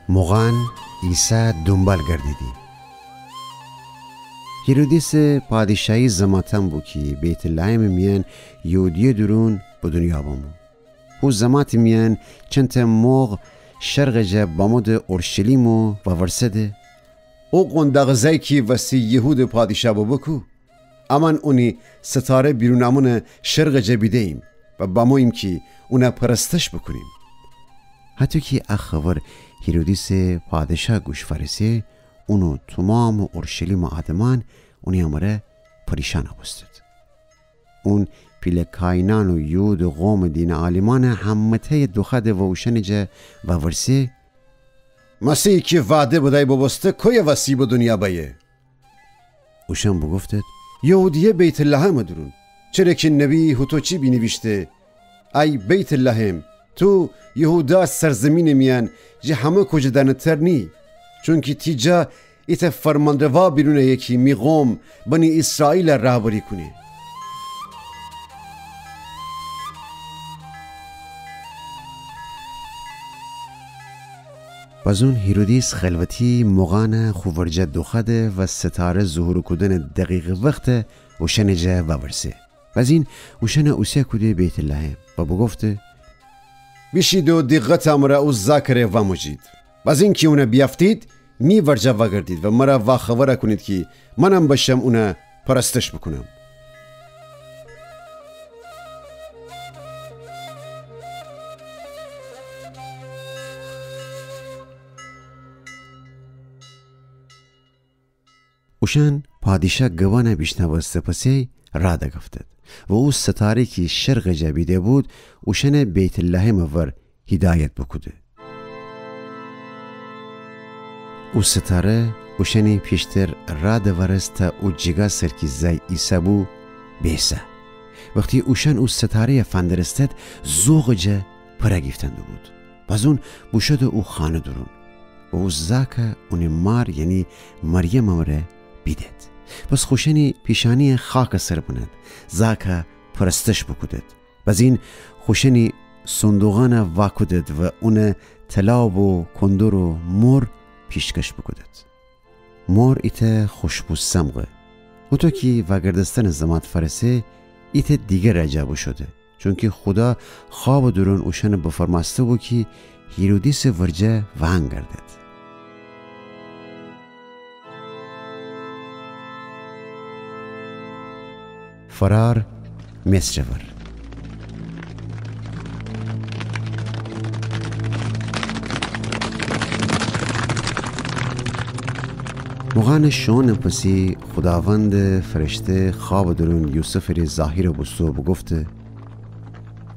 موقعاً عیسی دنبال گردیدی. هیرودیس پادشاهی زماتن بو که بیت لحم میان یهودی درون به دنیا بامو. او زمات میان چند موق شرق جه بامود اورشلیمو و ورسده. او قندق زیکی وسی یهود پادشاه بکو. امان اونی ستاره بیرونمون شرق جه بیده ایم و بامویم که اونا پرستش بکنیم. حتی که اخوار هیرودیس پادشاه گوش فرسه اونو تمام اورشلیم و آدمان اونی امره پریشان بستد. اون پیلکاینان و یود و قوم دین عالمان همته دخد و اوشنجه و ورسه مسیحی که وعده بدای ببسته کوی وسی به دنیا بایه. اوشن بگفتد یهودیه بیت لحم درون، چرا که نبی هوتوچی بینویشته ای بیت لحم تو یهودا سرزمین میان جه همه کجدانتر نی، چون که تیجا ایت فرماندوا بیرونه یکی میقوم بنی اسرائیل رهبری کنه. بازون هیرودیس خلوتی مغان خوورجه دوخده و ستاره ظهور کدن دقیق وقت وشن جه و ورسه. بازین وشن اوسیه کده بیت لحم و بگفته بیشید و دقت امره او ذکره و مجید. بازین که اونه بیافتید می ورجه و گردید و مرا و خبره کنید که منم باشم اونه پرستش بکنم. اوشن پادشاه گوانه بیشنوه سپسی را دگفتد و او ستاره که شرق جبیده بود اوشن بیت لحم ور هدایت بکده. او ستاره اوشنی پیشتر را دورست تا او جگا سرکی زی ایسا بو بیسه. وقتی اوشن او ستاره فندرستد زوغ جه پره گفتنده بود. بازون بوشد او خانه درون و او زاکه اونی مار یعنی مریم امره بیدید. بس خوشنی پیشانی خاک سر بند زاکه پرستش بکدد. بازین خوشنی صندوقان واکدد و اون تلاب و کندور و مور پیشکش بکدد. مور ایت خوشبو سمغه. او تو که وگردستن زمات فرسه ایت دیگه رجبو شده، چون که خدا خواب درون اوشن بفرماسته بود که هیرودیس ورجه وهنگ گردد. فرار مصر ور. موقعان شون پسی خداوند فرشته خواب درون یوسف ری ظاهر بستو بگفته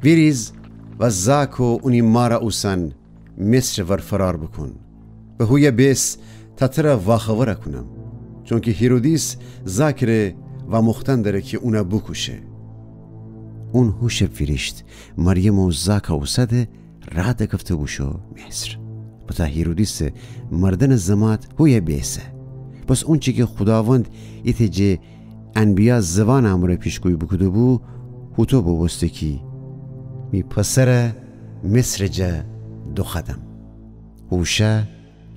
ویریز و زاک و اونی مارا اوسن مصر ور فرار بکن به هوی بیس تتر واخوره کنم، چون که هیرودیس زاکره و مختن داره که اونا بکشه. اون هوش فریشت مریم و زاک اوسده را دگفته بوشو مصر. بتا هیرودیس مردن زمات هوی بیسه. بس اون چی که خداوند ایت جه انبیا زبان امره پیشگوی بکده بو هوتو بوسته کی می پسر مصر جه دو خدم. هوشه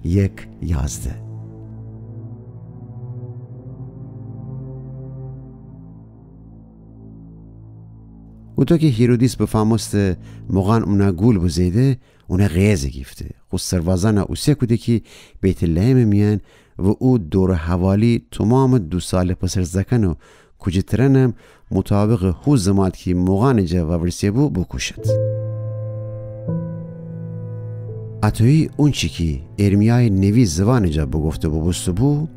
1:11. و تو که هیرودیس بفهمست موقعان اونا گول بزیده اونا غیزه گیفته. خود سروازان اوسیه کده که بیت لحم میان و او دور حوالی تمام 2 سال پسر زکن و کجترنم مطابق هو زماد که موقعان جه و ورسیه بو بکشد. اتوی اون چی که ارمیای نوی زبان جه بگفته ببسته بو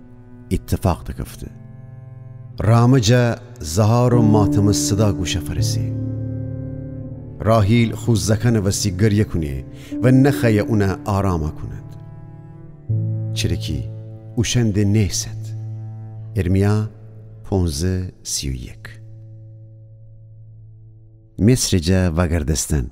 اتفاق دکفته. رام جه زهار و ماتم صدا گوشه فرسی. راهیل خوز زکن وسی گریه کنه و نخیه اونه آرامه کند. چرکی اوشنده نیست. ارمیا 15:31. مصر جه وگردستن.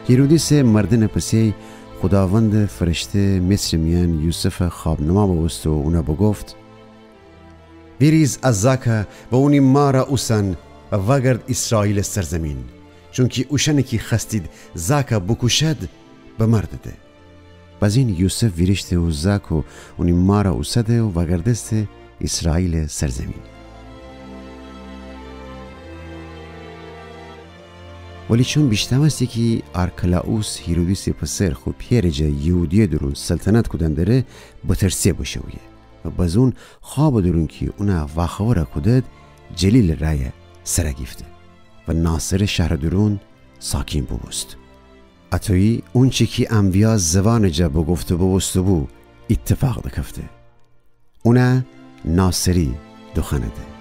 هیرودیس مردن پسی خداوند فرشته مصر میان یوسف خوابنما بوست و اونا بگفت ویریز از زاکه و اونی مارا اوسن و وگرد اسرائیل سرزمین چونکی اوشنکی خستید زاکا بکوشد بمرد ده. بزین یوسف ویرشته و زاکو اونی مارا اوسده و وگردسته اسرائیل سرزمین. ولی چون بیشتمستی که آرکلاوس هیرودیس پسر خو پیرجه یهودیه درون سلطنت کدن داره بترسیه بشویه و بازون خواب درون که اونا واخوره کدد جلیل رایه سرگیفته و ناصر شهر درون ساکین بوست. اتوی اون چی که انبیا زبان جا بگفته بوست بو اتفاق دکفته. اونا ناصری دخانه ده.